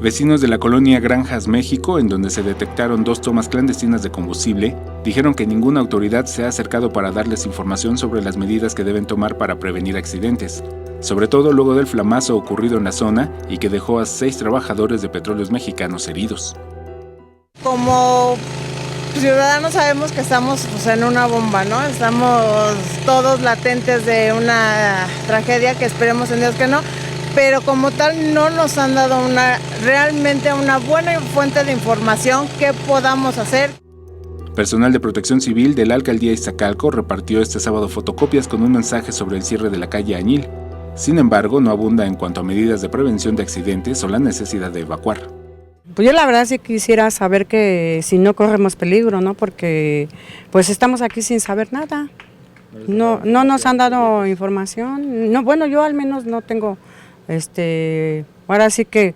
Vecinos de la colonia Granjas, México, en donde se detectaron 2 tomas clandestinas de combustible, dijeron que ninguna autoridad se ha acercado para darles información sobre las medidas que deben tomar para prevenir accidentes, sobre todo luego del flamazo ocurrido en la zona y que dejó a 6 trabajadores de Petróleos Mexicanos heridos. Como ciudadanos sabemos que estamos en una bomba, ¿no? Estamos todos latentes de una tragedia que esperemos en Dios que no. Pero como tal no nos han dado realmente una buena fuente de información que podamos hacer. Personal de Protección Civil de la Alcaldía Iztacalco repartió este sábado fotocopias con un mensaje sobre el cierre de la calle Añil. Sin embargo, no abunda en cuanto a medidas de prevención de accidentes o la necesidad de evacuar. Pues yo la verdad sí quisiera saber que si no corremos peligro, ¿no? Porque pues estamos aquí sin saber nada. No nos han dado información. No, bueno, yo al menos no tengo ahora sí que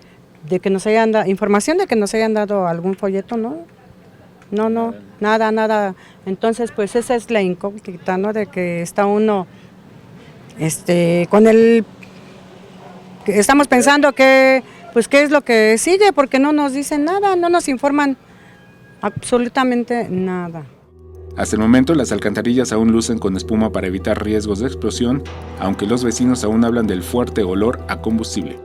de que nos hayan dado información de que nos hayan dado algún folleto, no, nada. Entonces, pues esa es la incógnita, ¿no? De que está uno, estamos pensando que, pues qué es lo que sigue, porque no nos dicen nada, no nos informan absolutamente nada. Hasta el momento, las alcantarillas aún lucen con espuma para evitar riesgos de explosión, aunque los vecinos aún hablan del fuerte olor a combustible.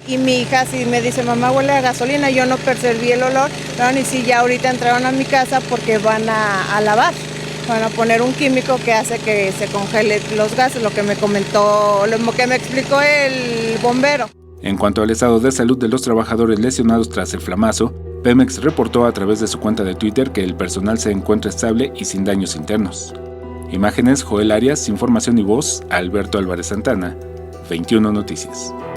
Y mi hija sí me dice, mamá, huele a gasolina, yo no percibí el olor, pero ni si ya ahorita entraron a mi casa porque van a lavar, van a poner un químico que hace que se congele los gases, lo que me explicó el bombero. En cuanto al estado de salud de los trabajadores lesionados tras el flamazo, Pemex reportó a través de su cuenta de Twitter que el personal se encuentra estable y sin daños internos. Imágenes, Joel Arias, información y voz, Alberto Álvarez Santana, 21 Noticias.